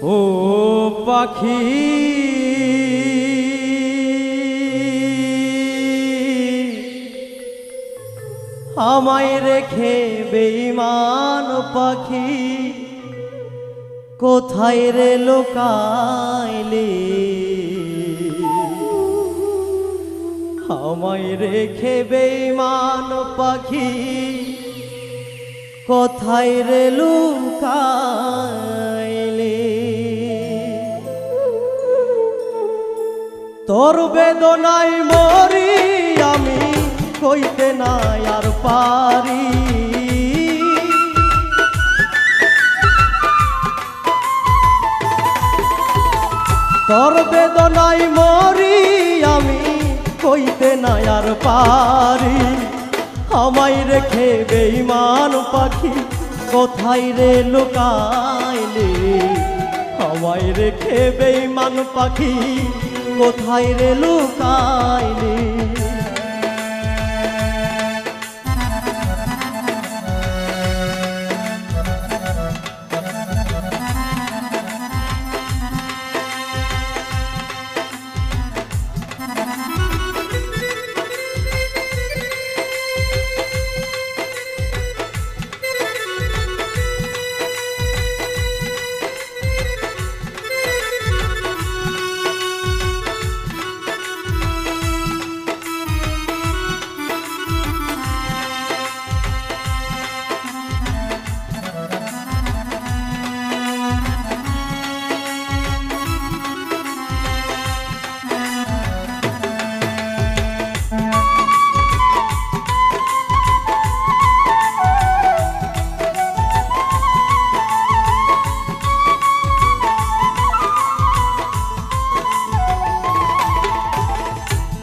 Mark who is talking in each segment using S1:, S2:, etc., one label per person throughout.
S1: ও পাখি আমায় রেখে বেঈমান পাখি কোথায় রে লুকাইলে আমায় রেখে বেঈমান পাখি কোথায় রে লুকাইলে তোর বেদনায় মরি আমি কইতে নাই আর পারি তোর বেদনায় মরি আমি কইতে নাই আর পারি আমায় রেখে বেঈমান পাখি কোথায় রে লুকাইলে আমায় রেখে বেঈমান পাখি কোথায় রে লুকাইলে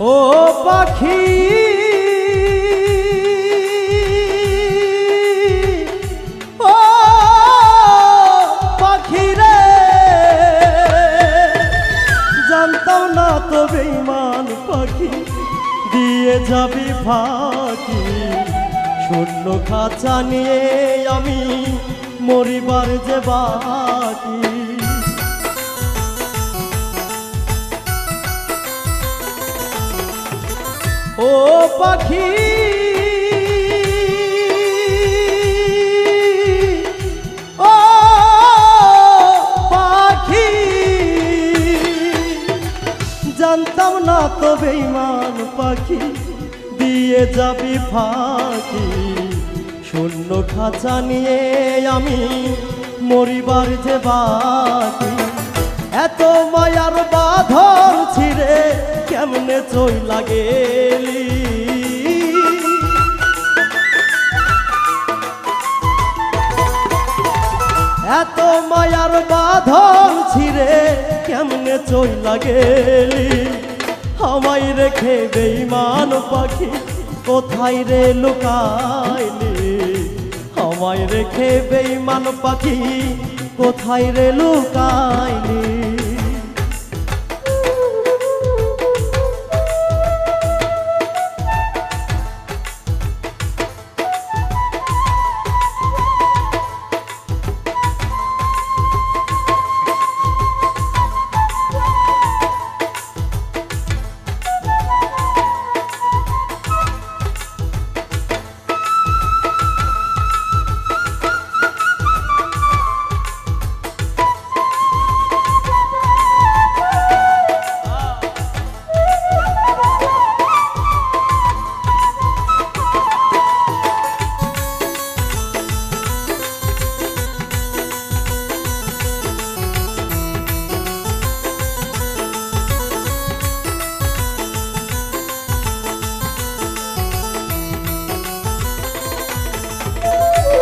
S1: ও পাখি ও পাখি রে জানতাম না তো বেঈমান পাখি দিয়ে যাবি ফাঁকি শূন্য খাঁচা নিয়ে আমি মরিবার যে বাকি ও পাখি ও পাখি জানতাম না তো বেঈমান পাখি দিয়ে যাবি ফাঁকি শূন্য খাঁচা নিয়ে আমি মরিবার যে বাকি এত মায়ার বাঁধন ছিঁড়ে কেমনে চইলা গেলি এত মায়ার বাঁধন ছিঁড়ে কেমনে চইলা গেলি আমায় রেখে বেঈমান পাখি কোথায় রে লুকাইলি আমায় রেখে বেঈমান পাখি কোথায় রে লুকাইলি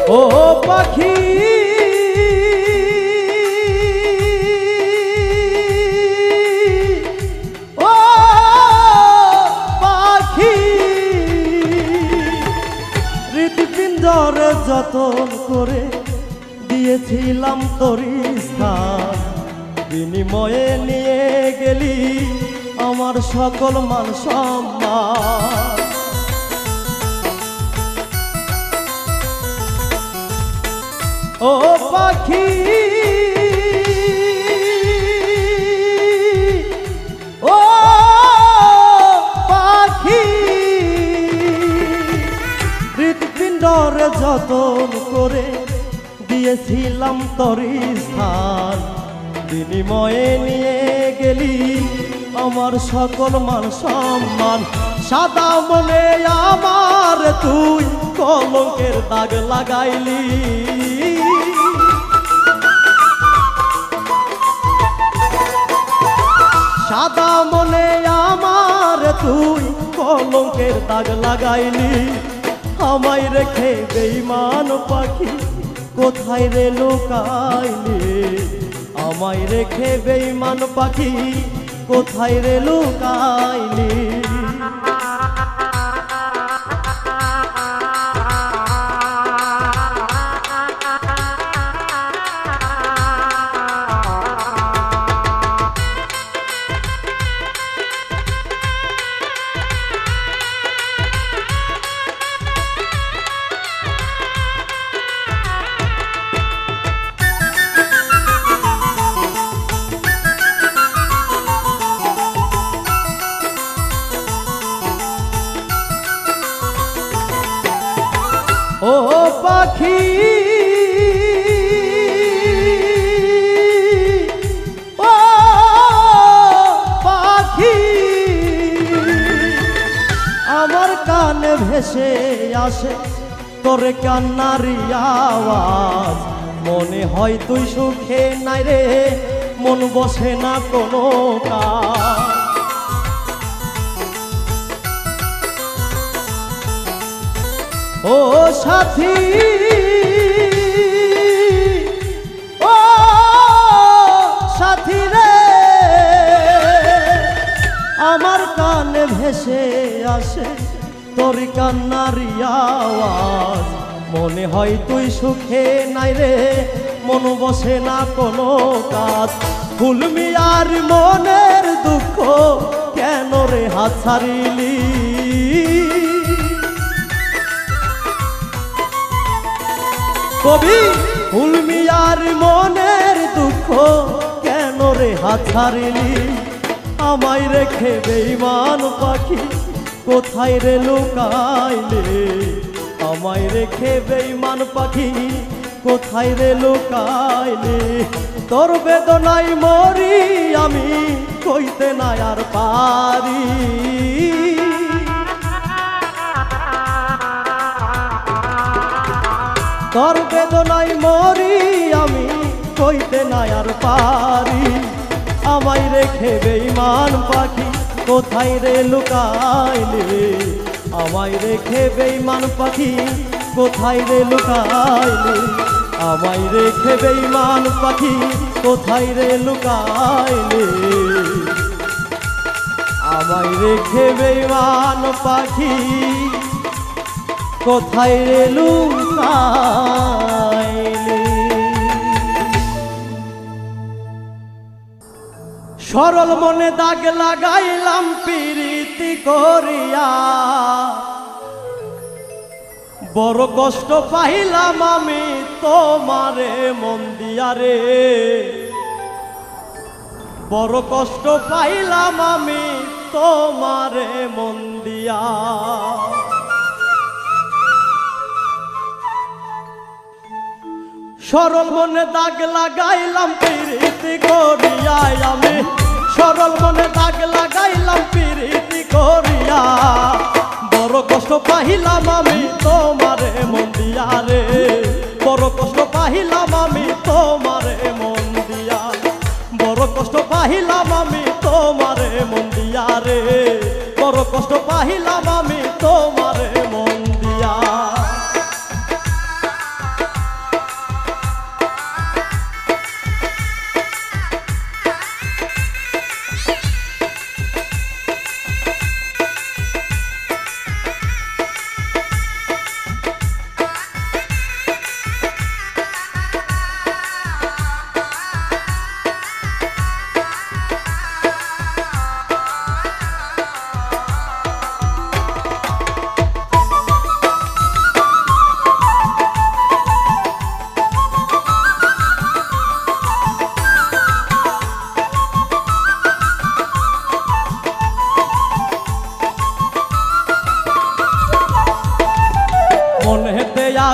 S1: ও পাখি ও পাখি হৃৎপিণ্ডরে যতন করে দিয়েছিলাম তোর স্থান বিনিময়ে নিয়ে গেলি আমার সকল মান সম্মান ও পাখি হৃৎপিণ্ডরে যতন করে দিয়েছিলাম তরি স্থান, বিনিময়ে নিয়ে গেলি আমার সকল মান সম্মান। সাদা মনে আমার তুই কলঙ্কের দাগ লাগাইলি, সাদা মনে আমার তুই কলঙ্কের দাগ লাগাইলি। আমায় রেখে বেঈমান পাখি কোথায় রে লুকাইলি, আমায় রেখে বেঈমান পাখি কোথায় রে লুকাইলি। ও পাখি ও পাখি, আমার কানে ভেসে আসে তোর কান্নারি আওয়াজ। মনে হয় তুই সুখে নাই রে, মন বসে না কোনো কাজ। ও সাথী ও সাথী রে, আমার কানে ভেসে আসে তোর কান্নারি আওয়াজ। মনে হয় তুই সুখে নাই রে, মন বসে না কোনো কাজ। ফুলমিয়ার মনের দুঃখ কেন রে হাত ছাড়িলি, কবি ফুলমিয়ার মনের দুঃখ কেন রে হাত ছাড়িলি। আমায় রেখে বেঈমান পাখি কোথায় রে লুকাইলে, আমায় রেখে বেঈমান পাখি কোথায় রে লুকাইলে। তোর বেদনায় মরি আমি কইতে না আর পারি, তোর বেদনায় মরি আমি কইতে না আর পারি। আমায় রেখে বেঈমান পাখি কোথায় রে লুকাইলে, আমায় রেখে বেঈমান পাখি কোথায় রে লুকাইলে, আমায় রেখে বেঈমান পাখি কোথায় রে লুকাইলে, আমায় রেখে বেঈমান পাখি কোথায় রে লুকাইলি। সরল মনে দাগ লাগাইলাম প্রীতি করিয়া, বড় কষ্ট পাইলাম আমি তোমারে মন দিয়া রে, বড় কষ্ট পাইলাম আমি তোমারে মন দিয়া। সরল মনে দাগ লাগাইলাম প্রীতি করিয়া আমি, সরল মনে দাগ লাগাইলাম প্রীতি করিয়া, বড় কষ্ট পাইলাম আমি তোমারে মন দিয়া রে, বড় কষ্ট পাইলাম আমি তোমারে মন দিয়া, বড় কষ্ট পাইলাম আমি তোমারে মন দিয়া রে, বড় কষ্ট পাইলাম আমি তোমারে মন দিয়া।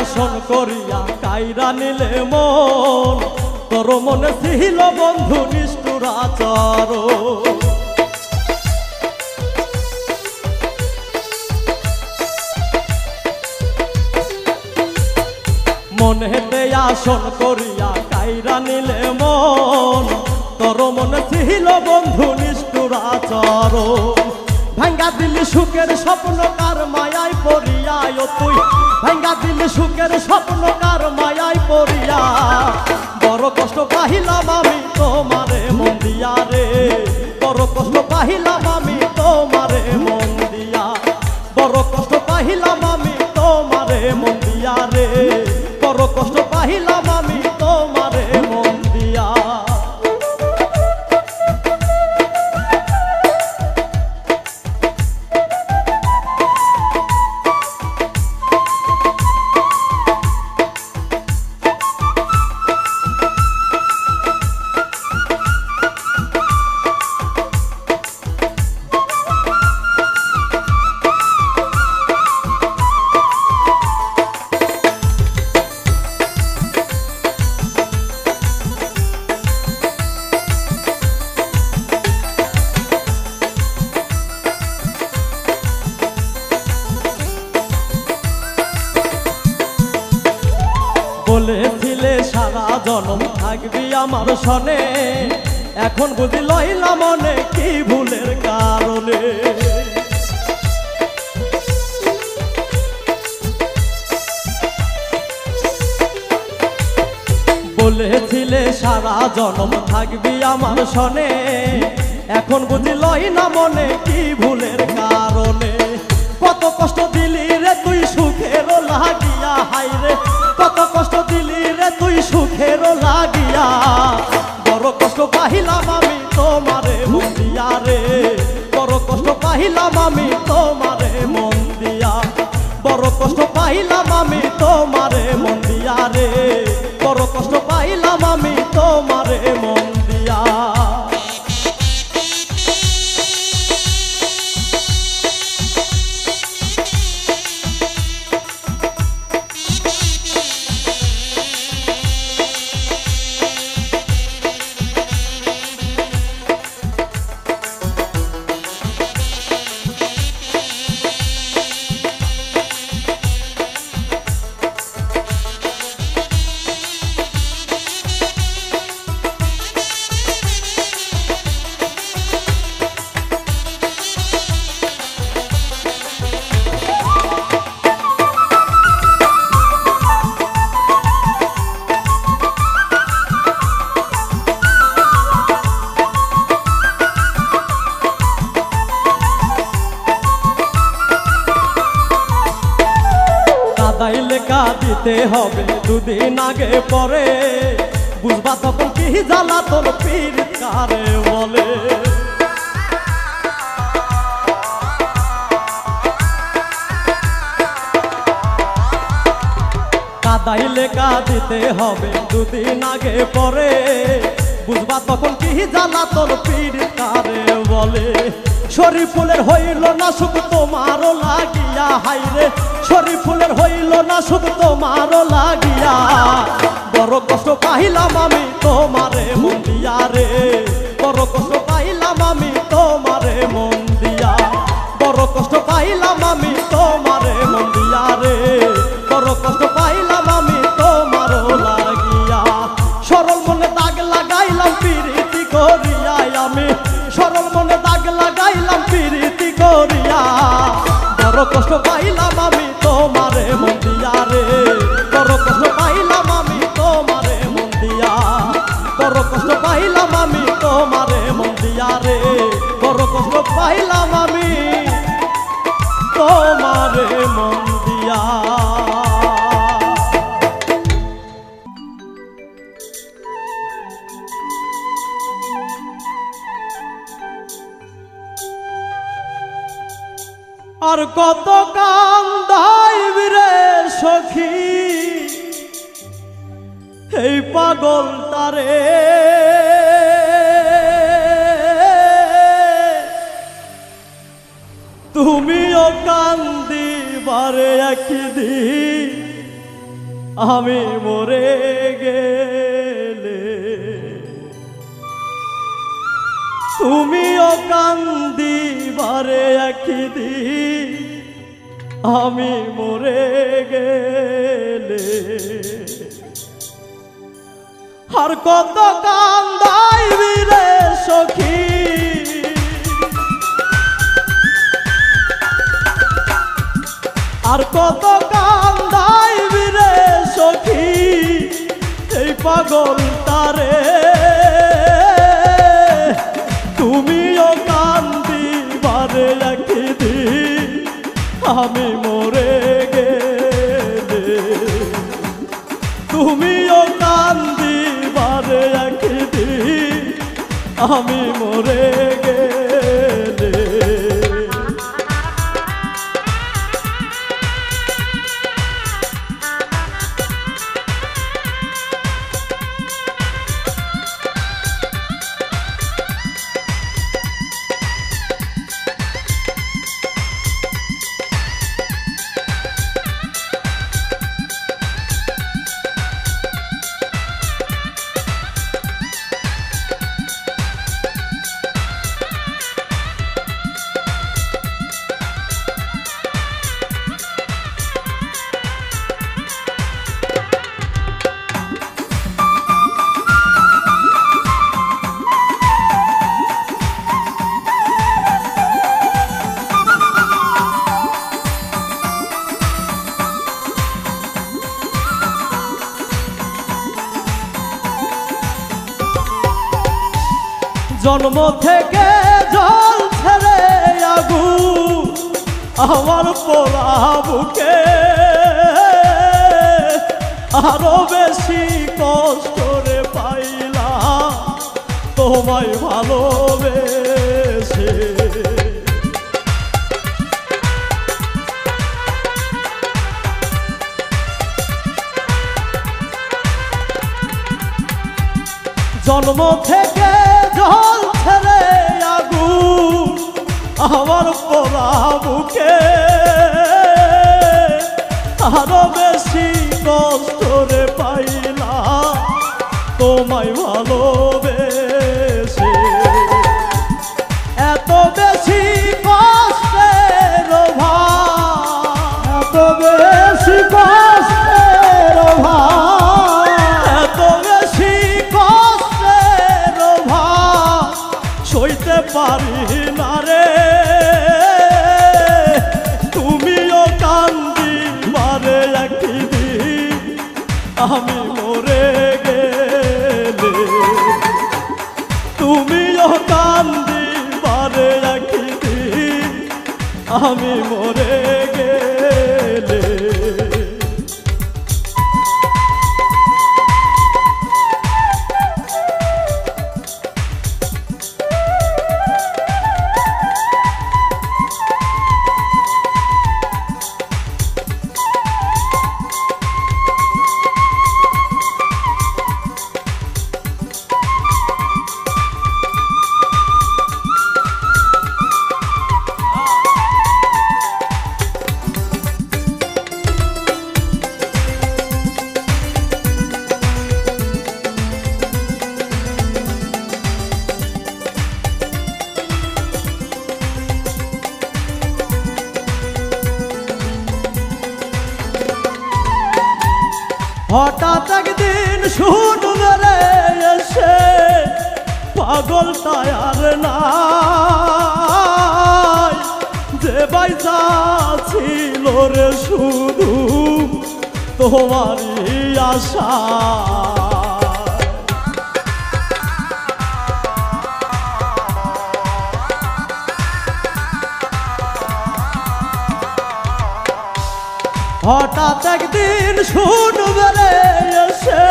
S1: আসন করিয়া কাইরা নিলে মন, তোর মনে ছিল বন্ধু নিষ্ঠুর আচরণ। মনেতে আসন করিয়া কাইরা নিলে মন, তোর মনে ছিল বন্ধু নিষ্ঠুর আচরণ। ভাঙ্গা দিলি সুখের স্বপ্ন কার মায়ায় পড়িয়া, ও তুই ভাঙ্গা দিলি সুখের স্বপ্ন কার মায়ায় পড়িয়া। বড় কষ্ট পাহিলাম আমি তোমারে মন দিয়া রে, বড় কষ্ট পাহিলাম আমি তোমারে মন দিয়া, বড় কষ্ট পাহিলাম আমি তোমারে মন দিয়া রে, বড় কষ্ট পাহিলাম আমি তোমারে মন দিয়া। বলেছিলে সারা জনম থাকবি আমার সনে, এখন বুঝি লইলাম মনে কি ভুলের কারণে। বলেছিলে সারা জনম থাকবি আমার সনে, এখন বুঝি লইলাম মনে কি ভুলের কারণে। কত কষ্ট দিলি রে তুই সুখের লাগিয়া, হাই রে কত কষ্ট দিলি রে তুই সুখের লাগিয়া। বড় কষ্ট পাহিলাম আমি তোমারে মন দিয়া রে, বড় কষ্ট পাহিলাম আমি তোমারে মন দিয়া, বড় কষ্ট পাইলাম আমি তোমারে মন দিয়া রে, বড় কষ্ট পাইলাম আমি তোমারে মন দিয়া। কাদাইলে কাঁদিতে হবে দুদিন আগে পরে, বুঝবা তখন কি জ্বালা তোর পীর কারে বলে। কাদাইলে কাঁদিতে হবে দুদিন আগে পরে, বুঝবা তখন কি জ্বালা তোর পীর কারে বলে। শরীফুলের হইল না সুখ তোমারও লাগিয়া, হাইরে শরীফুলের হইল না সুখ তোমারও লাগিয়া। বড় কষ্ট পাইলাম আমি তোমারে মন দিয়া রে, বড় কষ্ট পাইলাম আমি তোমারে মন দিয়া, বড় কষ্ট পাইলাম আমি তোমারে মন দিয়া রে, বড় কষ্ট পাইলাম আমি তোমারও লাগিয়া। সরল মনে দাগ লাগাইলাম প্রীতি করিয়া, আমি সরল মনে দাগ লাগাইলাম প্রীতি করিয়া। বড় কষ্ট পাইলাম আমি তোমারে মন দিয়া রে, বড় কষ্ট পাইলাম আমি তোমারে মন দিয়া, বড় কষ্ট পাইলাম আমি তোমারে মন দিয়া রে, বড় কষ্ট পাইলাম আমি তোমারে মন দিয়া। আর কত কান্দাইবি রে সখী এই পাগলটারে, তুমিও কান্দিবারে একদিন আমি মরে গেলে তুমিও কান্দিবারে একদিন আমি মরে গেলে আর কত কান্দাইবি রে সখী আর কত কান্দাইবি রে সখী এই পাগল তারে তুমিও কান্দিবারে একদিন আমি মরে গেলে তুমিও কান্দিবারে একদিন আমি মরে গেলে জন্ম থেকে জল ছেড়ে আগুন আমার পোড়া বুকে আরো বেশি কষ্ট রে পাইলাম তোমায় ভালোবেসে জন্ম থেকে জল ছেড়ে আগুন আমার পোড়া বুকে আরো বেশি কষ্ট রে পাইলাম তোমায় ভালোবেসে এত বেশি কষ্টের ভার এত বেশি কষ্টের ভার এত বেশি কষ্টের ভার সইতে পারি না রে তুমিও কান্দি মারে একদিন আমি মরে গেলে তুমিও কান্দি মারে একদিন আমি মরে গেলে হঠাৎ একদিন শুনবে রে এসে পাগল তায়ার নাই যে বাইসা ছিল রে শুধু তোমারই আশা হঠাৎ একদিন শুনবে রে এসে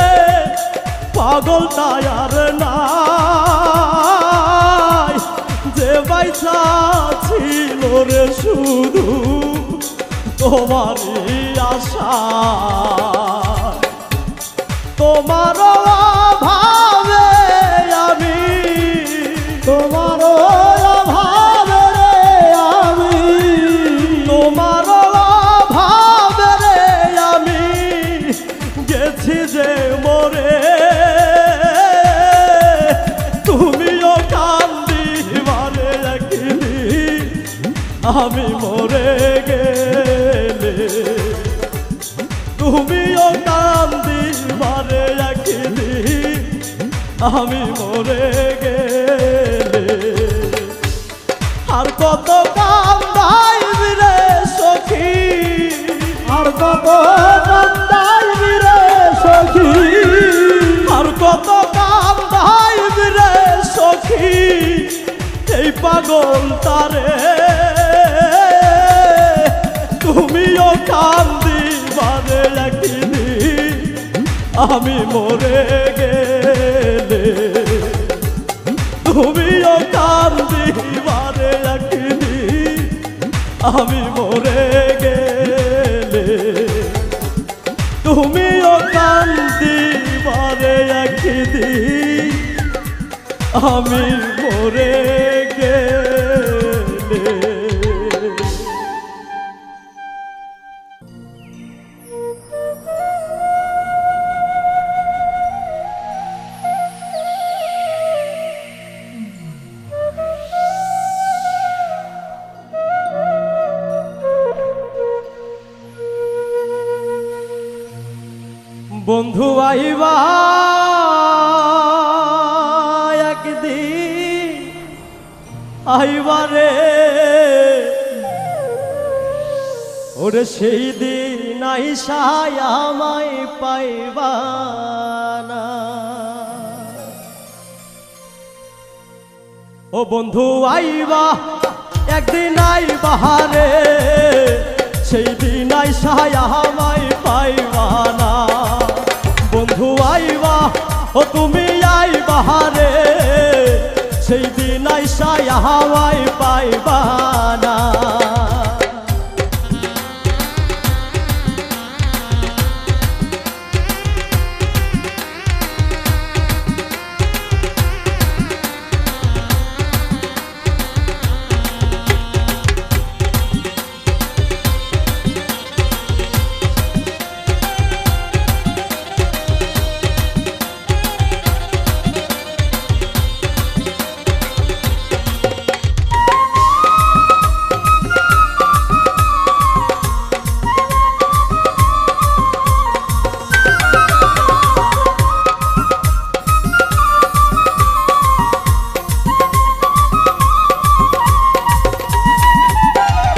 S1: পাগল তায়ার নাই যে বাইসা ছিল রে শুধু তোমারই আশা তোমার অভাবে আমি তোমার অভাবে রে আমি তোমার অভাবে রে আমি আমি মরে গেলে তুমিও কান্দিবারে একদিন আমি মরে গেলে আর কত কান্দাইবি রে সখী
S2: আর কত কান্দাইবি রে সখী
S1: আর কত কান্দাইবি রে সখী এই পাগল তারে তুমিও কান্দিবারে একদিন আমি মরে গেলে তুমিও কান্দিবারে একদিন আমি মরে গেলে তুমিও কান্দিবারে একদিন আমি মরে গেলে বন্ধু আইবা একদিন আইবারে ওরে সেই দিন আইসায় আমায় পাইবা না ও বন্ধু আইবা একদিন আইবা রে সেই দিন আইসায় আমায় পাইবা না বন্ধু আইবা ও তুমি আইবা রে সেই দিন আইসায় আমায় পাইবা না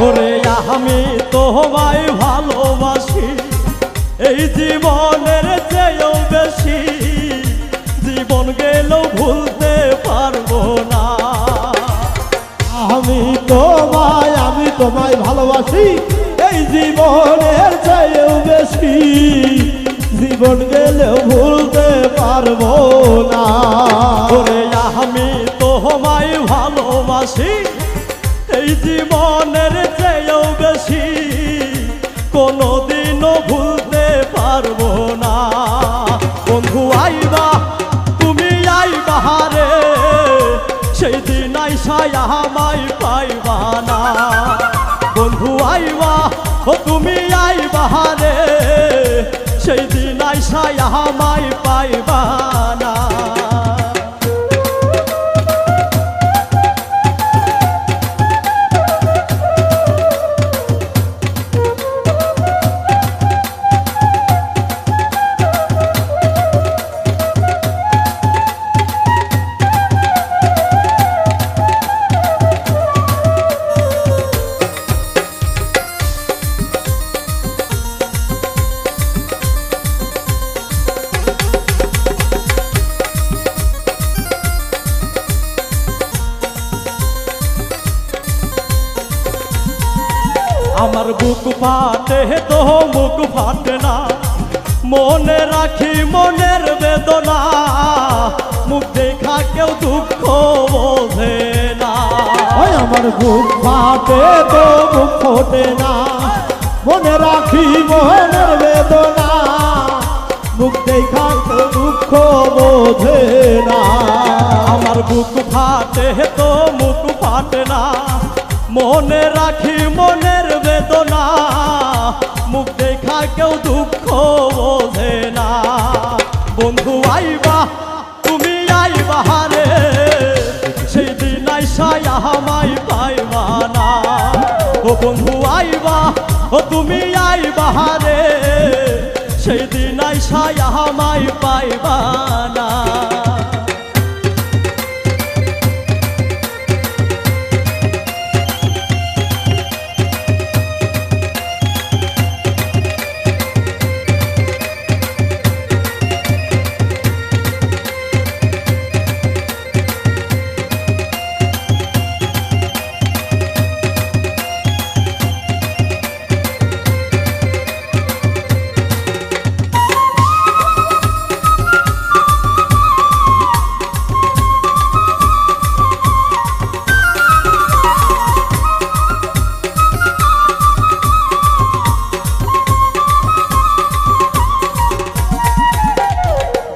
S1: ওরে আমি তোমায় ভালোবাসি এই জীবনের চেয়েও বেশি জীবন গেলেও ভুলতে পারবো না
S2: আমি তোমায় ভালোবাসি এই জীবনের চেয়েও বেশি জীবন গেলেও ভুলতে পারবো না
S1: ওরে আমি তোমায় ভালোবাসি এই জীবনের চেয়েও বেশি কোনোদিনও ভুলতে পারবো না বন্ধু আইবা তুমি আইবা রে সেই দিন আইসায় আমায় পাইবা না বন্ধু আইবা ও তুমি আইবা রে সেই দিন আইসায় আমায় পাইবা না আমার বুক ফাটে তো মুখ ফাটে না মনে রাখি মনের বেদনা মুখ দেখা কেউ দুঃখ বোঝে না
S2: আমার বুক ফাটে তো মুখ ফোটে না মনে রাখি মনের বেদনা মুখ দেখা কেউ দুঃখ বোঝে না
S1: আমার বুক ফাটে তো মুখ ফাটে না মনে রাখি মনের বেদনা মুখ দেখা কেউ দুঃখ বোঝে না বন্ধু আইবা তুমি আইবা রে সেই দিন আইসায় আমায় পাইবা না বাহারে সেই দিন আইসায় আমায় পাইবা না।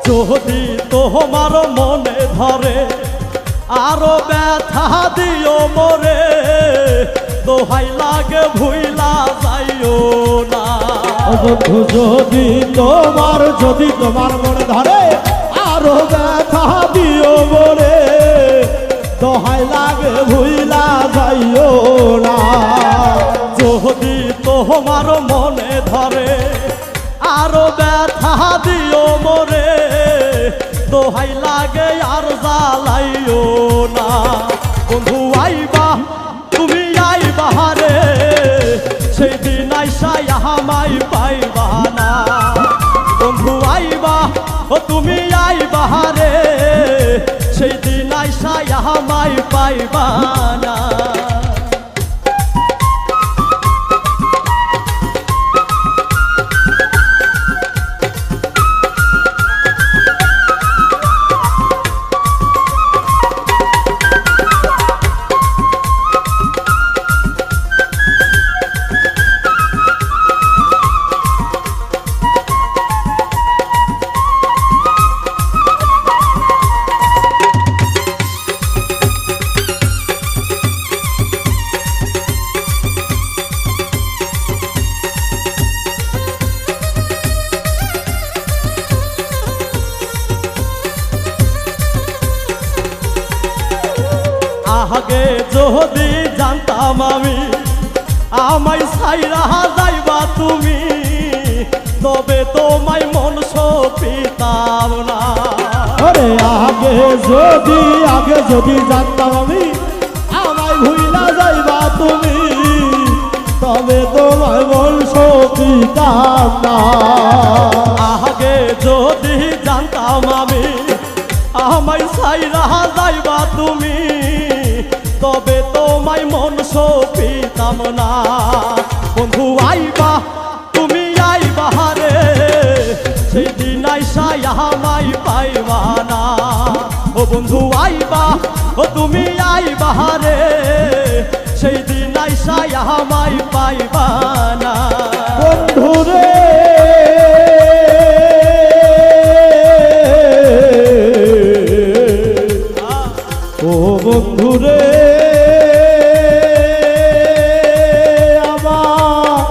S1: যদি তোমার মনে ধরে আরো ব্যথা দিও মোরে, দোহাই লাগে ভুইলা যাইও না।
S2: ও বন্ধু যদি তোমার মনে ধরে আরো ব্যথা দিও মোরে, দোহাই লাগে ভুইলা যাইও না।
S1: যদি তোমার মনে ধরে আরো ব্যথা দিও মোরে, দোহাই লাগে আর জ্বালাইও না। বন্ধু আইবা তুমি আইবা রে সেই দিন আইসাই আমায় পাইবা না। বন্ধু আইবা ও তুমি আইবা রে সেই দিন আইসাই আমায় পাইবা না। আগে যদি জানতাম আমি আমায় ছাইরা যাইবা তুমি, তবে তোমায় মন সপিতাম না।
S2: ওরে আগে যদি জানতাম আমি আমায় ভুইলা যাইবা তুমি, তবে তোমায় মন সপিতাম না।
S1: আগে যদি জানতাম আমি আমায় ছাইরা যাইবা তুমি, তবে তোমায় মন সপিতাম না। বন্ধু আইবা তুমি আইবা রে সেই দিন আইসাই আমায় পাইবা না। ও বন্ধু আইবা ও তুমি আইবা রে সেই দিন আইসাই আমায় পাইবা না।
S2: বন্ধু রে ও বন্ধু রে আমার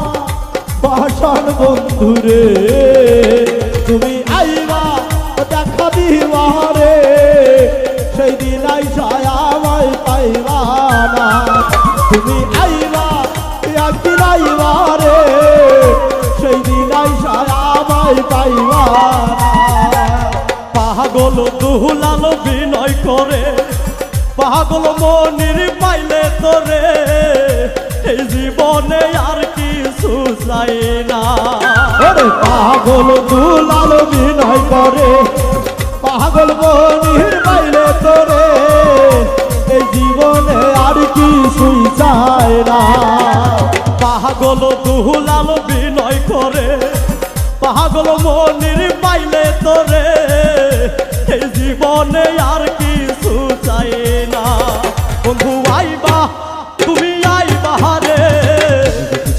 S2: বাসন বন্ধু রে, তুমি আইবা দেখা দিবা রে সেই দিন আইসায় আমায় পাইবা না। তুমি আইবা একদিন আইবা রে সেই দিন আইসায় আমায় পাইবা না।
S1: পাগল দুলাল বিনয় করে পাগল মনির পাইলে তোরে, এই জীবনে আর কিছু চাই না।
S2: ওরে পাগল দুলাল বিনয় করে পাগল মনির পাইলে তোরে, এই জীবনে আর কিছুই চায় না।
S1: পাগল দুলাল বিনয় করে পাগল মনির পাইলে তোরে, এই জীবনে আর কিছু চাই না। বন্ধু আইবা তুমি আইবা রে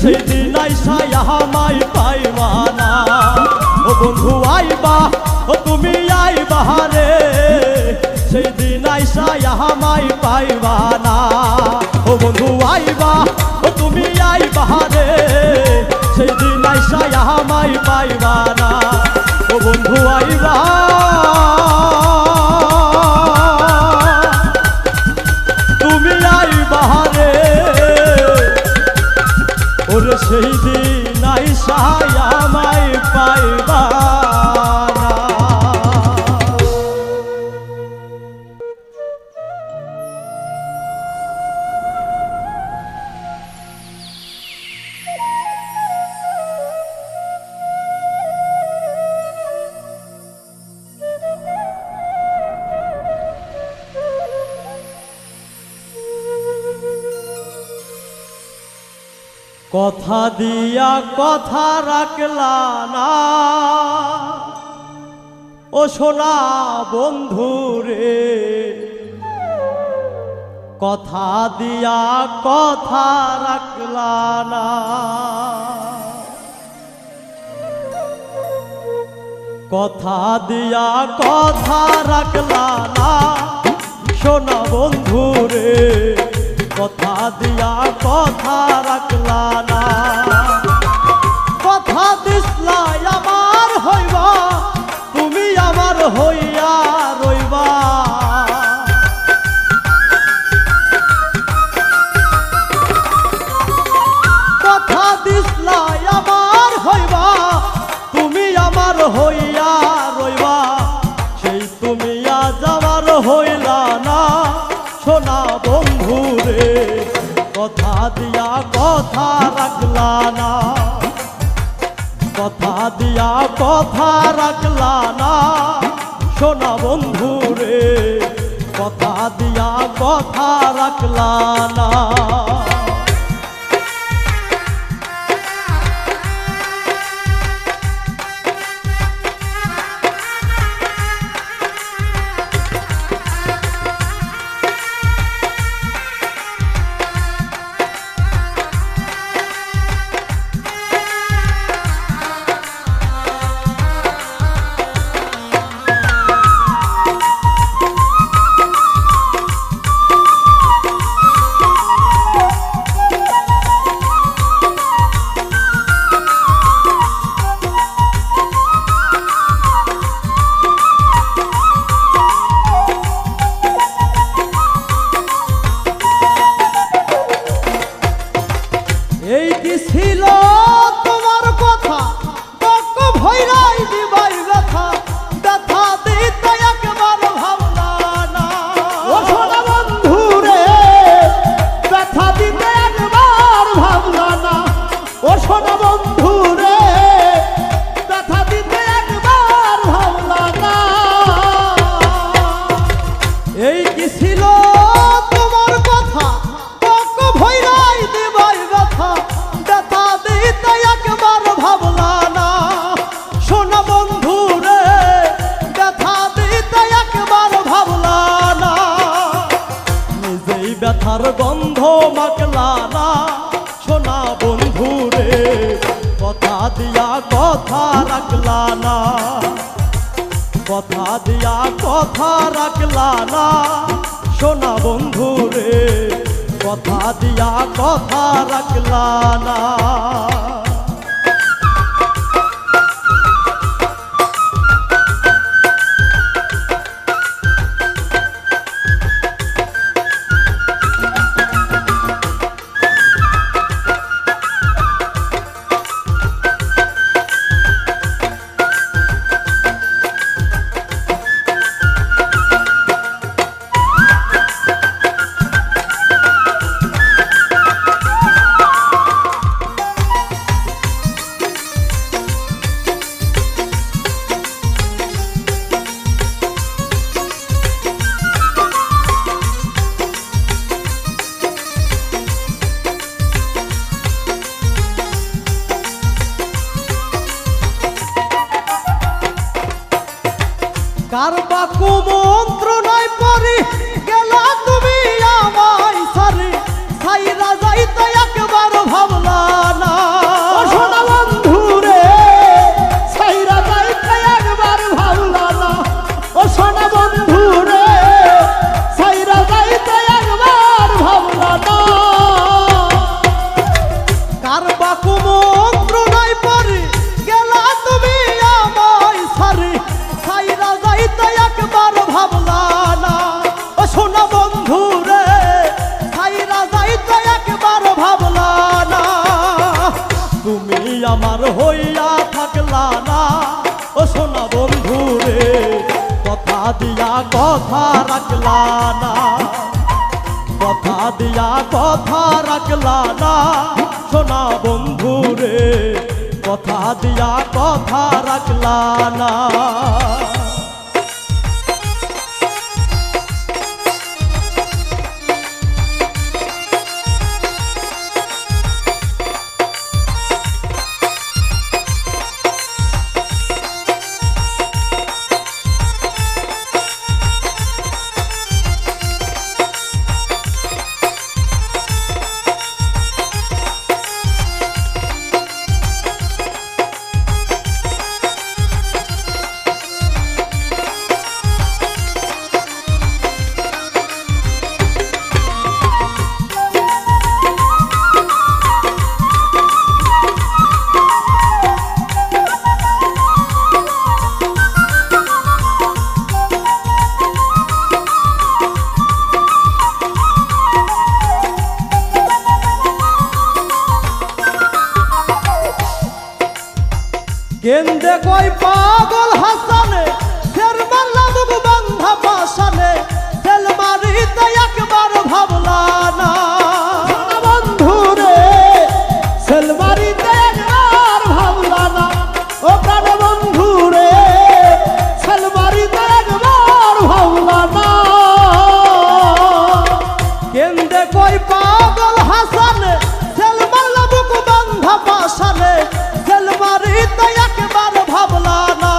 S1: সেই দিন আইসাই আমায় পাইবা না। ও বন্ধু আইবা ও তুমি আইবা রে সেই দিন আইসাই আমায় পাইবা না। ও বন্ধু আইবা ও তুমি আইবা রে সেই দিন আইসাই আমায় পাইবা না। ও বন্ধু আইবা তুমি আইবা রে ওরে সেই দিন আইসা কথা দিয়া কথা রাখলা না ও সোনা বন্ধু রে, কথা দিয়া কথা রাখলা না। কথা দিয়া কথা রাখলা না সোনা বন্ধু রে, কথা দিয়া কথা রাখলা না। কথা দিসলা আমার হইবা, তুমি আমার হইয়া রইবা। কথা দিসলা আমার হইবা, তুমি আমার হইয়া রইবা। সেই তুমি আজ আমার হইলা না সোনা বন্ধু রে, কথা দিয়া কথা রাখলা না। কথা দিয়া কথা রাখলা না সোনা বন্ধু রে, কথা দিয়া কথা রাখলা না। এই কি ছিল তোমার কথা, বক ভৈরাই দিবাই ব্যথা, ব্যথা দিতে একবার ভাবলা না
S2: ও সোনা বন্ধু রে, ব্যথা দিতে একবার ভাবলা না। ও সোনা বন্ধু রে, ব্যথা দিতে একবার ভাবলা না।
S1: এই কি ছিল তোমার কথা, বক ভৈরাই দিবাই ব্যথা, ব্যথা দিতে একবার ভাবলা না সোনা বন্ধু রে, ব্যথা দিতে একবার ভাবলা না। নিজেই ব্যথার গন্ধ মাখলা না সোনা বন্ধু রে, কথা দিয়া কথা রাখলা না। কথা দিয়া কথা রাখলা না সোনা বন্ধু রে, কথা দিয়া কথা রাখলা না। কার বা কুমন্ত্রণায় পড়ি গেলা তুমি আমায় সারি, সাইরা যাইতে একবার ভাবলা না
S2: ও সোনা বন্ধু রে, সাইরা যাইতে একবার ভাবলা না। ও সোনা বন্ধু রে, সাইরা যাইতে একবার ভাবলা না।
S1: কার বা কুমন্ত্রণায় পড়ি গেলা তুমি আমায় সারি, সাইরা যাইতে একবার ভাবলা না ও সোনা বন্ধু রে, সাইরা যাইতে একবার ভাবলা না। তুমি আমার হইয়া থাকলা না ও সোনা বন্ধু রে, কথা দিয়া কথা রাখলা না। কথা দিয়া কথা রাখলা না সোনা বন্ধু রে, কথা দিয়া কথা রাখলা না। কেন্দে কই পাগল হাসানে ফের মারলাম বান্ধা পাশানে তেল মারিতে একবার ভাবলা না
S2: বন্ধু রে সেলমারিতে একবার ভাবলা না ও প্রাণ বন্ধু রে সেলমারিতে একবার ভাবলা না
S1: কেন্দে কই পাগল হাসানে তেল মারলাম বান্ধা পাশানে তেল মারিতে একবার ভাবলা না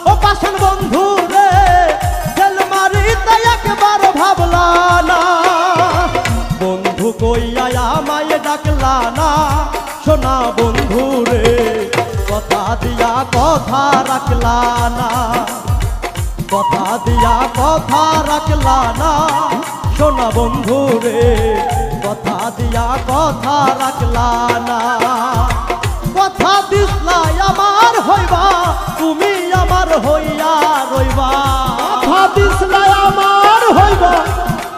S1: ও পাশান বন্ধু রে তেল মারিতে একবার ভাবলা না বন্ধু কইয়া আমায় ডাকলা না সোনা বন্ধু রে কথা দিয়া কথা রাখলা না কথা দিয়া কথা রাখলা না সোনা বন্ধু রে কথা দিয়া কথা রাখলা না কথা দিসলাই আমার হইবা তুমি আমার হইয়া রইবা
S2: কথা দিসলাই আমার হইবা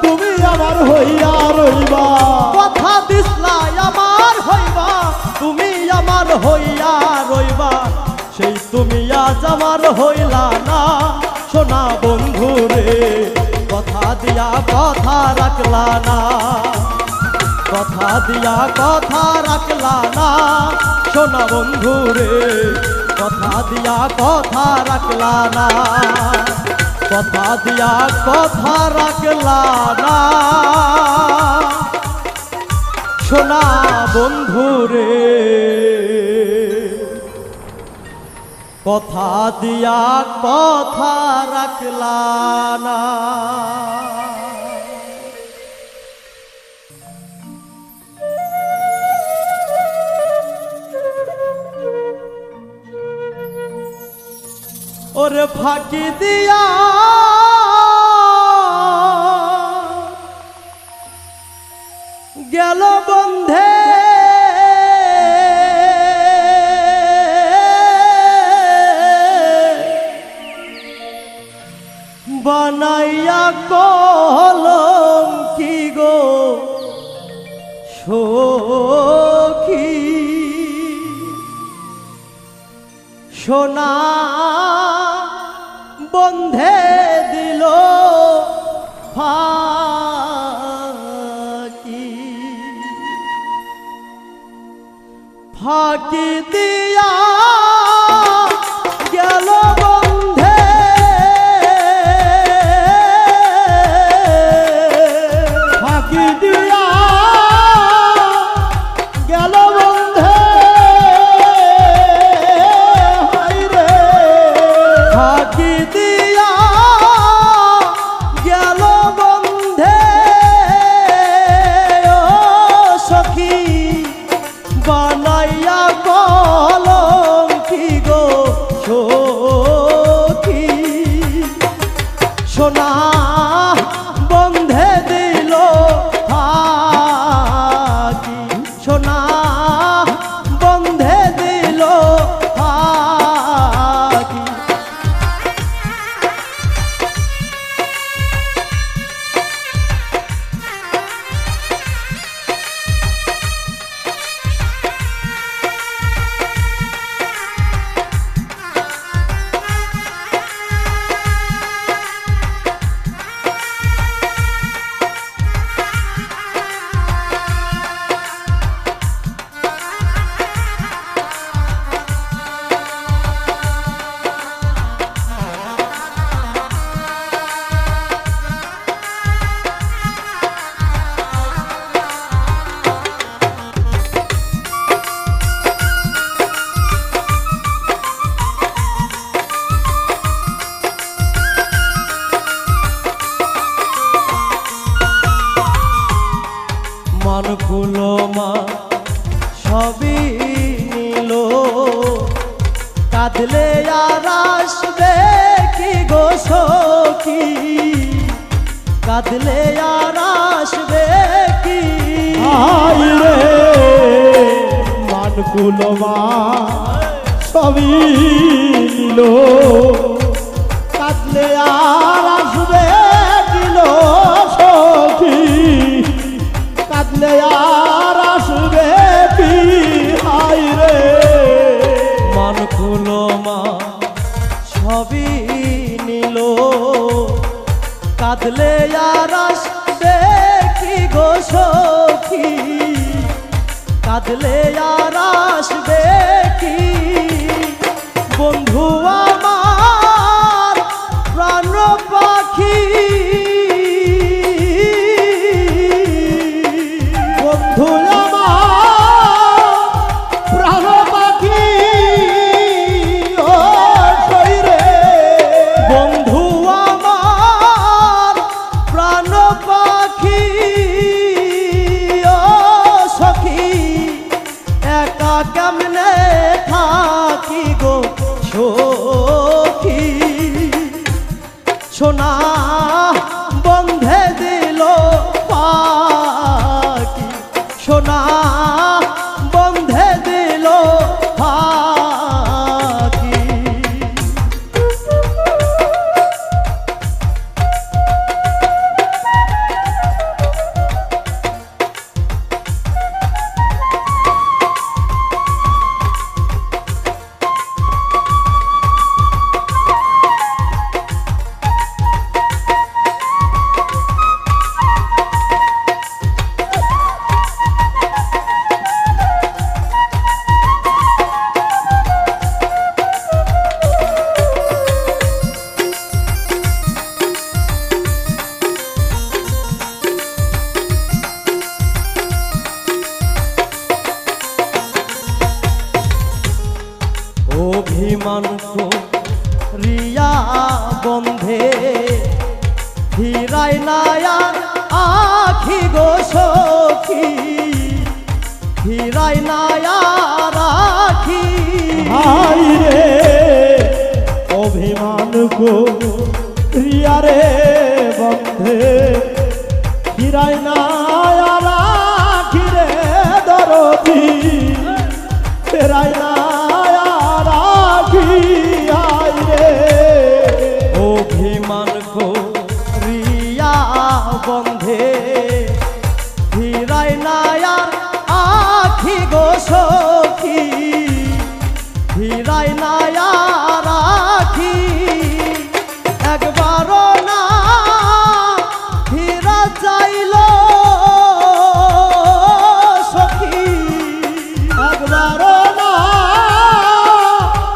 S2: তুমি আমার হইয়া রইবা
S1: কথা দিসলাই আমার হইবা তুমি আমার হইয়া রইবা সেই তুমি আজ আমার হইলা না সোনা বন্ধু রে কথা দিয়া কথা রাখলা না কথা দিয়া কথা রাখলা না সোনা বন্ধু রে কথা দিয়া কথা রাখলা না কথা দিয়া কথা রাখলা না সোনা বন্ধু রে কথা দিয়া কথা রাখলা না ওরে ফাঁকি দিয়া গেল বন্ধে বানাইয়া কলম কি গো সখী সোনা বন্ধে দিল ফাঁকি ফাঁকি দিয়া গেল বন্ধে
S2: ফাঁকি দিয়া গেল বন্ধে হায়রে
S1: ফাঁকি দিয়া গেল বন্ধে ও সখী বানাইয়া কলম কি গো সখী সোনা বন্ধে দিল ফাঁকি সোনা বন্ধে দিল ফাঁকি মান ফুলো মা সবই নিল কাঁদলে আর আসবে কি গো সখী কাঁদলে আর আসবে কি
S2: হায়রে মানকুলমা সবই নিল কাঁদলে আর আসবে দিল সখী কাঁদলে আর আসবে কি হায়রে
S1: মান কুলো মা সবই নিল, কাঁদলে আর আসবে কি গো সখী, কাঁদলে আর আসবে কি বন্ধু আমার প্রাণ পাখি,
S2: বন্ধু আমার প্রাণ পাখি ও শরীরে,
S1: বন্ধু আমার প্রাণ পাখি ও সখী, একা কেমনে থাকি গো সখী, সোনা বন্ধে দিল পাখি, সোনা বন্ধে দিল পাখি। অভিমান রিয়া বন্ধে ফিরাই নায়ার আখি গো সখী, ফিরাই নায়ার আখি,
S2: হাই রে অভিমান গো রিয়া রে বন্ধে ফিরাই না রাখিরে দরদি, ফেরাই না রাখি হাই রে
S1: অভিমান রিয়া বন্ধে ফিরাই নায়ার আখি গো সখী, ফিরাই নায়ার আখি, একবার না ফিরা চাইল সখী,
S2: একবার না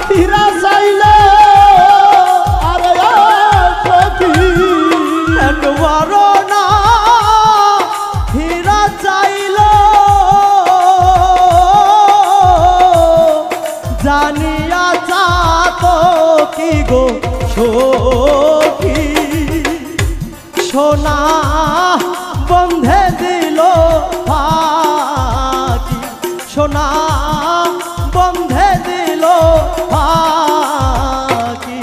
S2: ফিরা চাইলে আরে সখী,
S1: একবার না ফিরা চাইল, জানিয়া চাত কি গো সখী, সোনা বন্ধে দিল পাখি, সোনা বন্ধে দিল পাখি।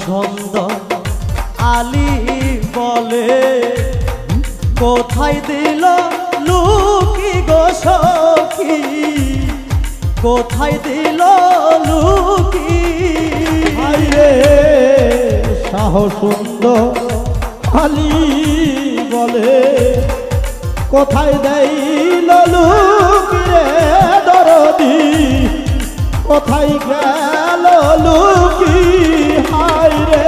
S1: সুন্দর আলী বলে কোথায় দিল লুকি গো সখী, কোথায় দিল লুকি,
S2: হাইরে সাহস সুন্দর আলী বলে কোথায় দেই লুকি রে দরদি, কোথায় গেল লুকি, হাইরে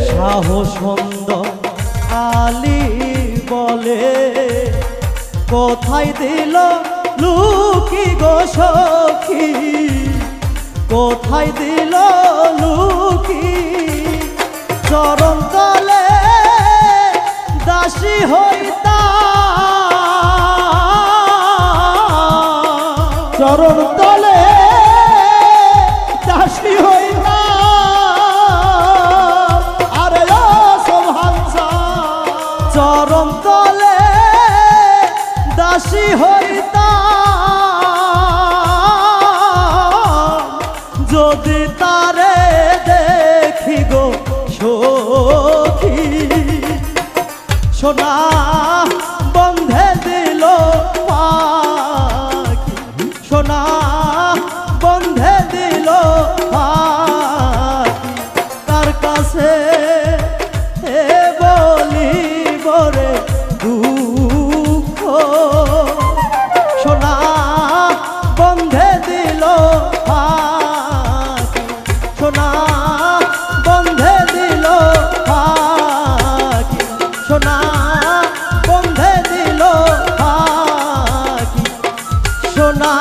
S1: সাহস সুন্দর আলী বলে কোথায় দিল লুকি গো সখী কোথায় দিল লুকি চরণ তলে দাসী হইতা
S2: চরণ তলে দাসী হইতা আরে ও শোভাঞ্চা
S1: চরণ তলে দাসী হইতা যদি তারে দেখি গো সখী সোনা বন্ধে দিল পাখি সোনা বন্ধে দিল পাখি তার কাছে বলিব রে দুঃখ সোনা বন্ধে দিল পাখি সোনা বন্ধে দিল পাখি সোনা বন্ধে দিল পাখি সোনা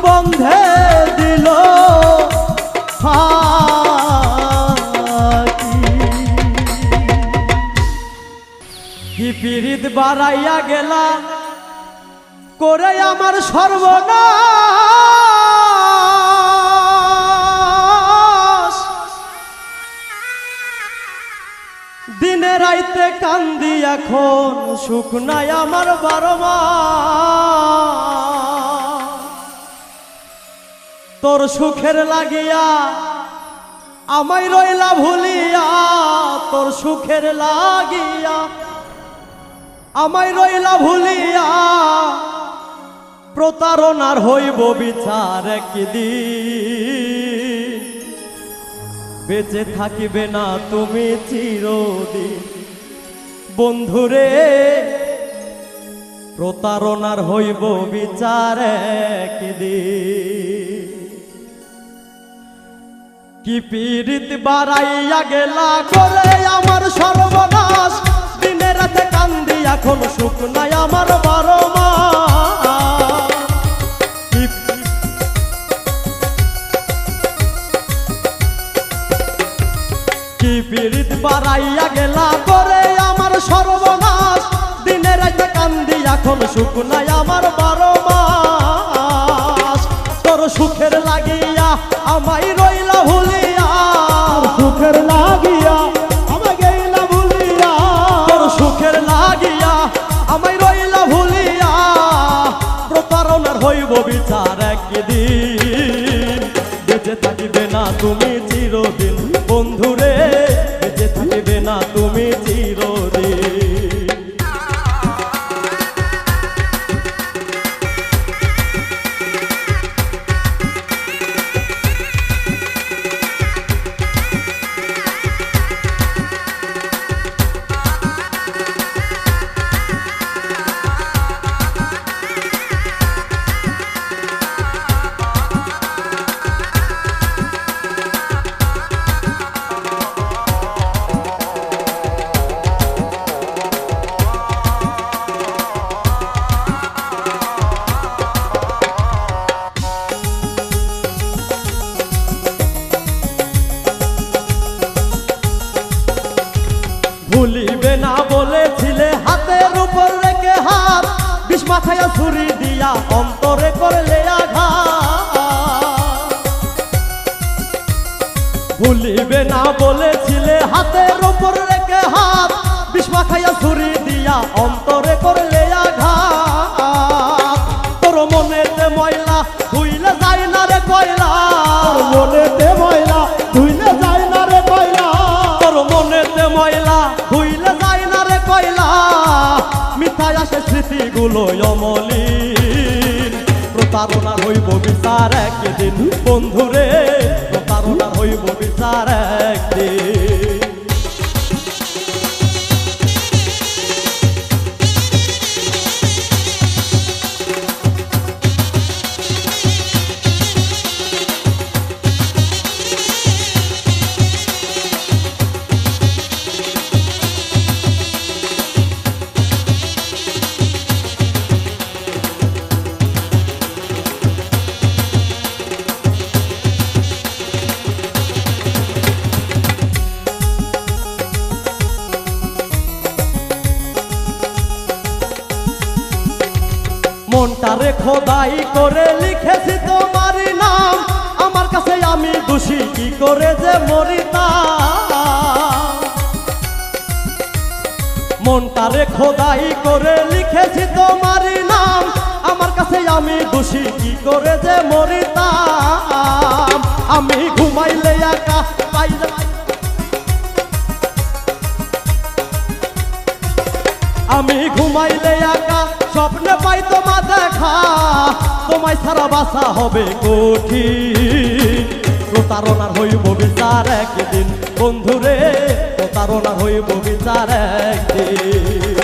S1: বন্ধে দিল পাখি কি পীড়িত বাড়াইয়া গেলা করে আমার সর্বনাশ দিনে রাইতে কান্দি এখন সুখ নাই আমার 12 মাস তোর সুখের লাগিয়া আমায় রইলা ভুলিয়া তোর সুখের লাগিয়া আমায় রইলা ভুলিয়া প্রতারণার হইব বিচার একদিন বেঁচে থাকিবে না তুমি চিরদিন বন্ধুরে প্রতারণার হইব বিচার একদিন কি পীড়িত বাড়াইয়া গেলা করে আমার সর্বনাশ দিনে রাতে কান্দি এখন সুখ নাই আমার 12 মাস কি পীড়িত বাড়াইয়া গেলা করে আমার সর্বনাশ দিনে রাতে কান্দি এখন সুখ নাই আমার 12 মাস তোর সুখের লাগিয়া আমায় রইলা ভুলিয়া
S2: সুখের লাগিয়া আমায় গেলা ভুলিয়া
S1: তোর সুখের লাগিয়া আমায় রইলা ভুলিয়া প্রতারণার হইব বিচার একদিন বেঁচে থাকিবে না তুমি চিরদিন বন্ধুরে বেঁচে থাকিবে না তুমি চিরদিন ভুলিবে না বলেছিলে হাতের উপর রেখে হাত বিষ মাথায় ছুরি দিয়া অন্তরে করলে আঘাত ভুলিবে না বলেছিলে হাতের উপর রেখে হাত বিষ মাথায় ছুরি দিয়া অন্তরে করলে আঘাত তোর মনেতে ময়লা ধুইলে যায় না রে কয়লা
S2: মনেতে ময়লা ধুইলে যায় না রে কয়লা
S1: তোর মনেতে ময়লা ধুইলে যায় না রে কয়লা মিথায় আসে স্মৃতিগুলো অমলিন প্রতারণা হইব বিচার একদিন বন্ধুরে প্রতারণা হইব বিচার একদিন মনটারে খোদাই করে লিখেছি তোমার নাম, আমার কাছে আমি দোষী কি করে যে মরিতাম। মনটারে খোদাই করে লিখেছি তোমার নাম, আমার কাছে আমি দোষী কি করে যে মরিতাম। আমি ঘুমাইলে একা পাইলে, আমি ঘুমাইলে একা স্বপ্নে পাই তোমা দেখা, তোমায় ছাড়া বাঁচা হবে কঠিন। প্রতারণার হইব বিচার একদিন বন্ধুরে, প্রতারণার হইব বিচার একদিন।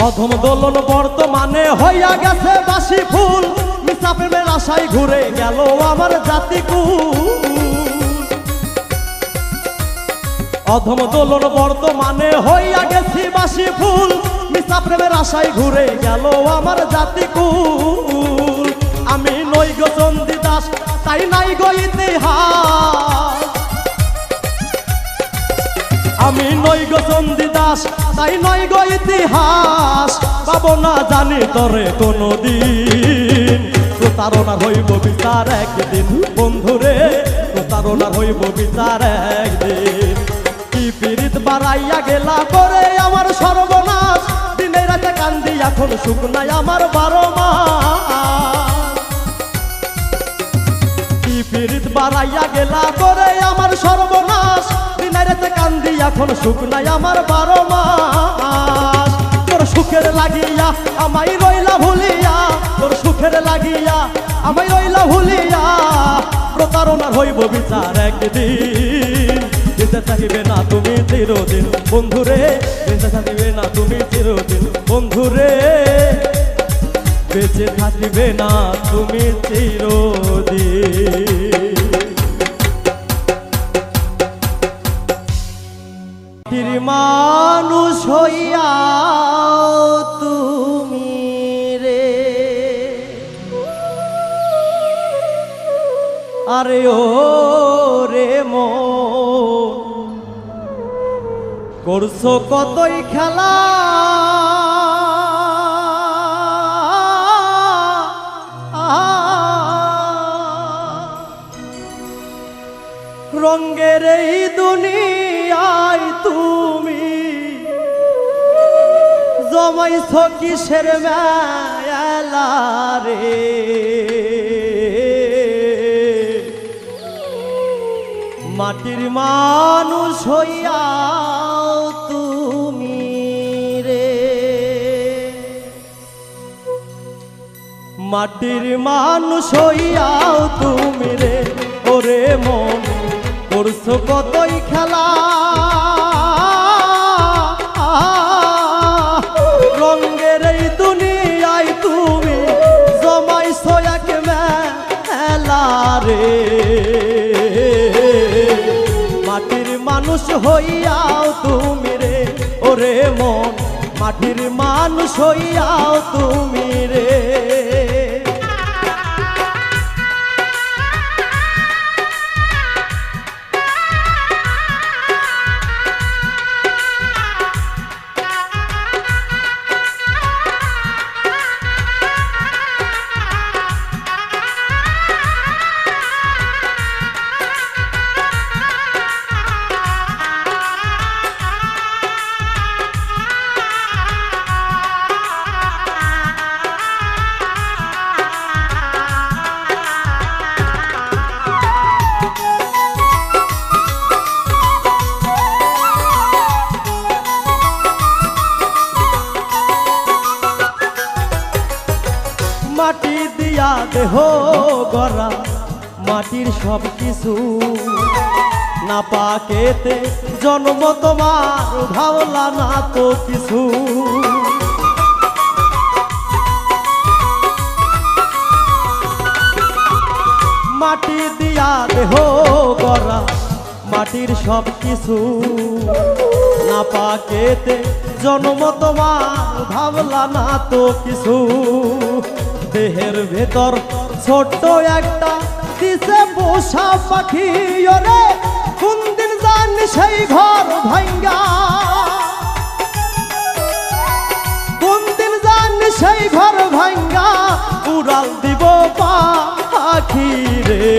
S1: অধম দোলন বর্তমানে হইয়া গেছে বাসি ফুল, মিছা প্রেমের আশায় ঘুরে গেল আমার জাতিকুল। অধম দোলন বর্তমানে হইয়া গেছি বাসি ফুল, মিছা প্রেমের আশায় ঘুরে গেল আমার জাতিকুল। আমি নই গো চণ্ডীদাস তাই নাই গো ইতিহাস, আমি নই গো চণ্ডীদাস তাই নই গো ইতিহাস। পাবো না জানি তরে কোনদিন, প্রতারণার হইব বিচার একদিন বন্ধুরে, প্রতারণার হইব বিচার একদিন। কি পীড়িত বাড়াইয়া গেলা করে আমার সর্বনাশ, দিনে রাতে কান্দি এখন সুখ নাই আমার 12 মাস। কি পীড়িত বাড়াইয়া গেলা করে আমার সর্বনাশ, দিনে রাতে কান্দি এখন সুখ নাই আমার 12 মাস। তোর সুখের লাগিয়া আমায় রইলা ভুলিয়া, তোর সুখের লাগিয়া আমায় রইলা ভুলিয়া। প্রতারণার হইব বিচার একদিন, বেঁচে থাকিবে না তুমি চিরদিন বন্ধুরে, বেঁচে থাকিবে না তুমি চিরদিন বন্ধুরে, বেঁচে থাকিবে না তুমি চিরদিন। মানুষ হইয়া তুমি রে, আরে ও রে মন করছো কতই খেলা, রঙ্গের এই দুনিয়ায় তুমি জমাইছ কিসের মেলা রে। মাটির মানুষ হইয়া তুমি রে, মাটির মানুষ হইয়াও তুমি রে, ওরে মন করছো কতই খেলা। রঙ্গের এই দুনিয়ায় তুমি জমাইছো এক মেলা রে। মাটির মানুষ হইয়াও তুমি রে, ওরে মন মাটির মানুষ হইয়াও তুমি রে। মাটি দিয়া দেহ গড়া মাটির সব কিছু না পাকেতে জন্ম তোমার ভাবলা না তো কিছু মাটি দিয়া দেহ গড়া মাটির সব কিছু না পাকেতে জন্ম তোমার ভাবলা না তো কিছু দেহের ভেতর ছোট্ট একটা দিছে পোষা পাখি ওরে কোন দিন জানি সেই ঘর ভাঙ্গা কোন দিন জানি সেই ঘর ভাঙ্গা উড়াল দিব পাখি রে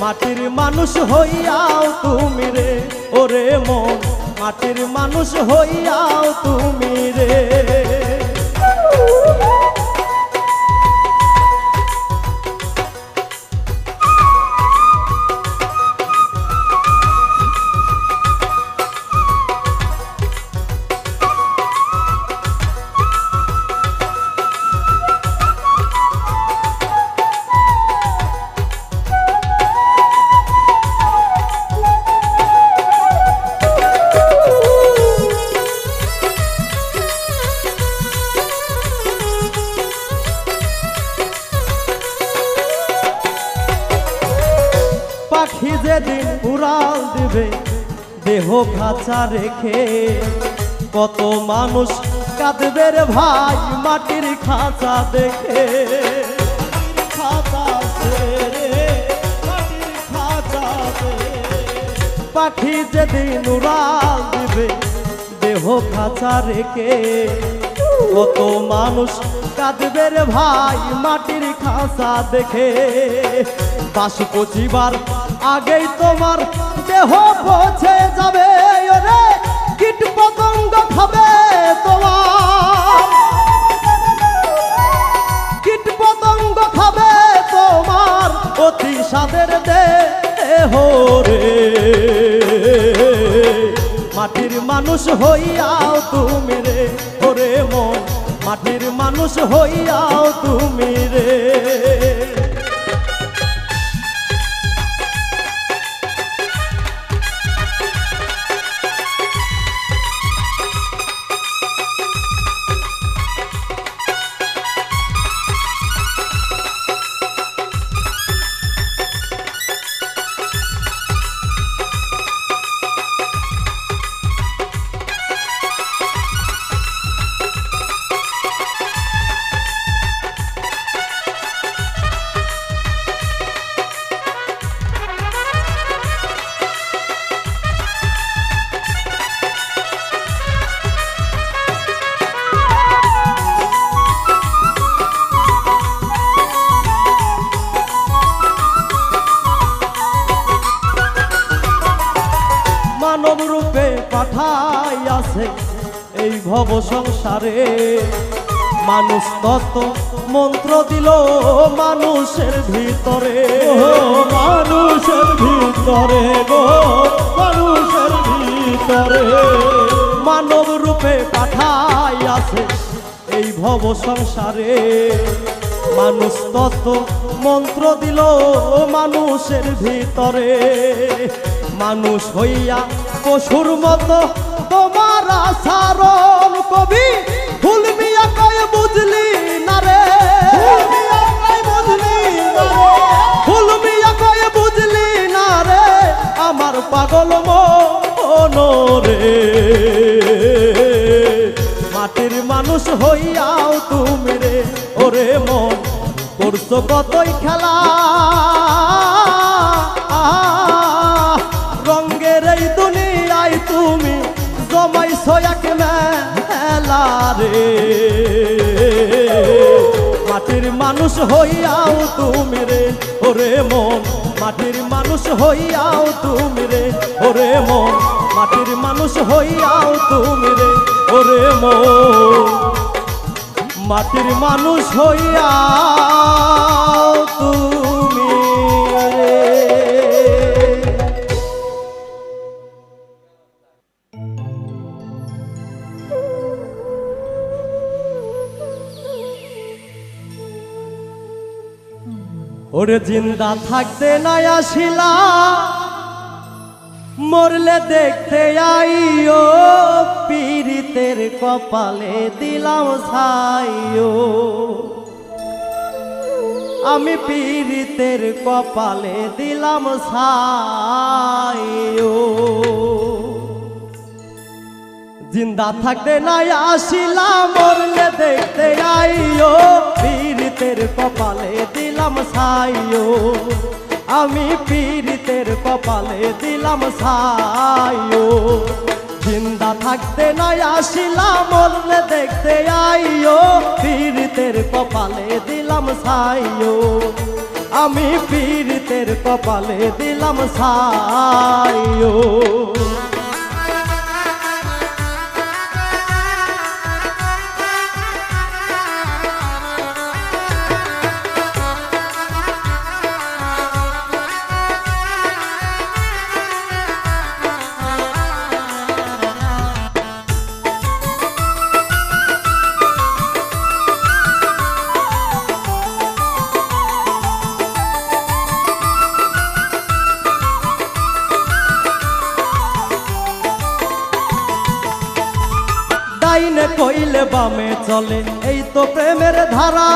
S1: মাটির মানুষ হইয়াও তুমি রে ওরে মন মাটির মানুষ হইয়াও তুমি রে পাখি যেদিন উড়াল দিবে দেহ খাঁচা রেখে কত মানুষ কাঁদবে রে ভাই মাটির খাঁচা দেখে খাঁচা রে মাটির খাঁচা পাখি যেদিন উড়াল দিবে দেহ খাঁচা রেখে কত মানুষ কাঁদবে রে ভাই মাটির খাঁচা দেখে বাস পচিবার আগেই তোমার দেহ পচে যাবে ওরে কীট পতঙ্গ খাবে তোমার কীট পতঙ্গ খাবে তোমার অতি সাদের দেহ রে মাটির মানুষ হইয়াও তুমি রে ওরে মন মাটির মানুষ হইয়াও তুমি রে মানব রূপে পাঠাই আছে এই ভব সংসারে মানুষ তত মন্ত্র দিল মানুষের ভিতরে মানুষের ভিতরে গো মানুষের ভিতরে মানব রূপে পাঠাই আছে এই ভব সংসারে মানুষ তত মন্ত্র দিল মানুষের ভিতরে মানুষ হইয়া পশুর মতো তোমার আচরণ কবি ফুল মিয়া কয় বুঝলি না রে ফুল মিয়া কয় বুঝলি না রে আমার পাগল মন রে মাটির মানুষ হইয়াও তুমি রে ওরে মন করছো কতই খেলা রঙ্গের এই দুনিয়ায় তুমি জমাইছো এক মেলা রে মাটির মানুষ হইয়াও তুমি রে ওরে মন মাটির মানুষ হইয়াও তুমি রে ওরে মন মাটির মানুষ হইয়াও তুমি রে ওরে মন মাটির মানুষ হইয়াও তুমি রে ওরে জিন্দা থাকতে নাই আসিলা মরলে দেখতে আইও পীড়িতের কপালে দিলাম ছাইও আমি পীড়িতের কপালে দিলাম ছাইও জিন্দা থাকতে নাই আসিলা মরলে দেখতে আইও পীড়িতের কপালে দিলাম ছাইও আমি পীড়িতের কপালে দিলাম ছাইও জিন্দা থাকতে নাই আসিলা মরলে দেখতে আইও পীড়িতের কপালে দিলাম ছাইও আমি পীড়িতের কপালে দিলাম ছাইও ডাইনে কইলে বামে চলে এই তো প্রেমের ধারা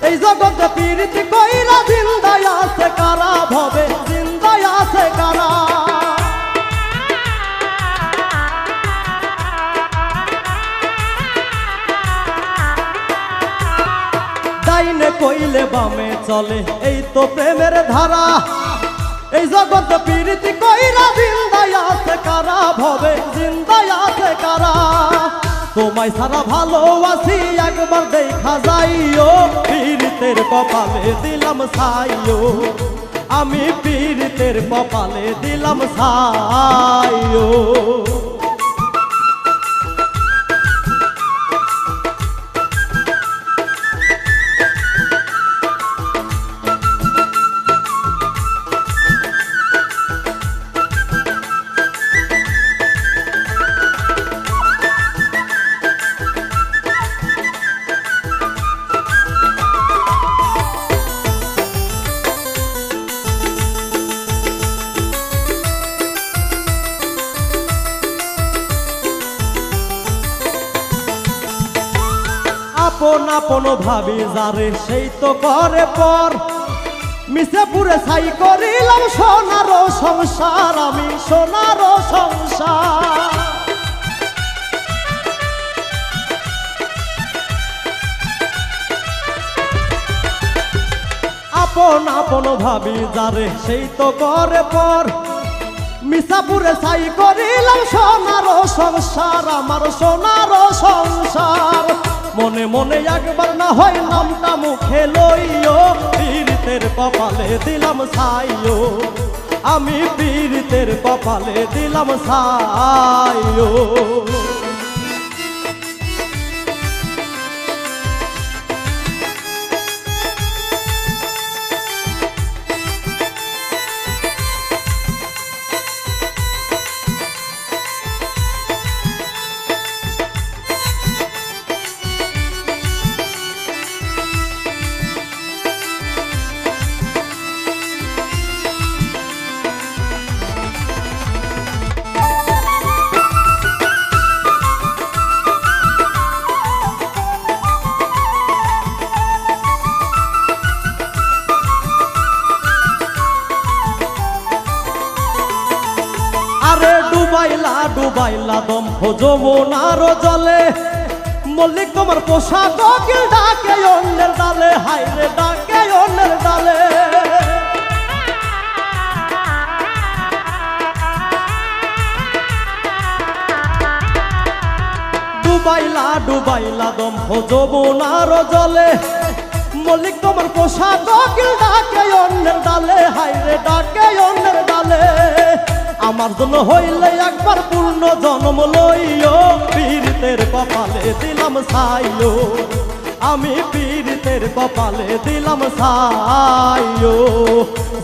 S1: এই জগতে পীড়িতি কইরা জিন্দায় আছে কারা ভবে জিন্দায় আছে কারা ডাইনে কইলে বামে চলে এই তো প্রেমের ধারা এই জগতে পীড়িতি কইরা জিন্দায় আছে কারা ভবে জিন্দায় আছে কারা তোমায় সারা ভালোবাসি একবার দেখা যাইও পীড়িতের কপালে দিলাম ছাইও আমি পীড়িতের কপালে দিলাম ছাইও আপন আপন ভাবি যারে সেই তো করে পর মিশে পুরে ছাই করিলাম সোনার সংসার আমি সোনার সংসার আপন আপন ভাবি যারে সেই তো করে পর মিশাপুরে ছাই করিলাম সোনার সংসার আমার সোনার সংসার মনে মনে একবার না হয় নামটা মুখে লইও পীড়িতের কপালে দিলাম ছাইও আমি পীড়িতের কপালে দিলাম ছাইও আরে ডুবাইলা ডুবাইলা দম যমুনার জলে মল্লিক তোমার পোশাক কোকিল ডাকে অন্যের ডালে হাইরে ডাকে অন্যের ডালে ডুবাইলা ডুবাইলা দম যমুনার জলে মল্লিক তোমার পোশাক কোকিল ডাকে অন্যের ডালে হাইরে ডাকে অন্যের ডালে আমার জন্য হইলে একবার পূর্ণ জন্ম লইও পীড়িতের কপালে দিলাম ছাইও আমি পীড়িতের কপালে দিলাম ছাইও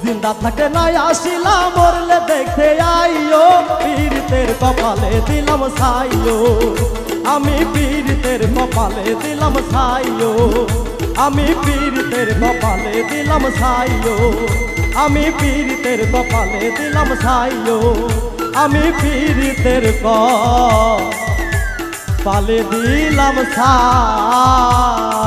S1: জিন্দা থাকে নাই আসিলা মরলে দেখতে আইও পীড়িতের কপালে দিলাম ছাইও আমি পীড়িতের কপালে দিলাম ছাইও আমি পীড়িতের কপালে দিলাম ছাইও আমি পীড়িতের কপালে দিলাম ছাইও আমি পীড়িতের কপালে দিলাম ছাই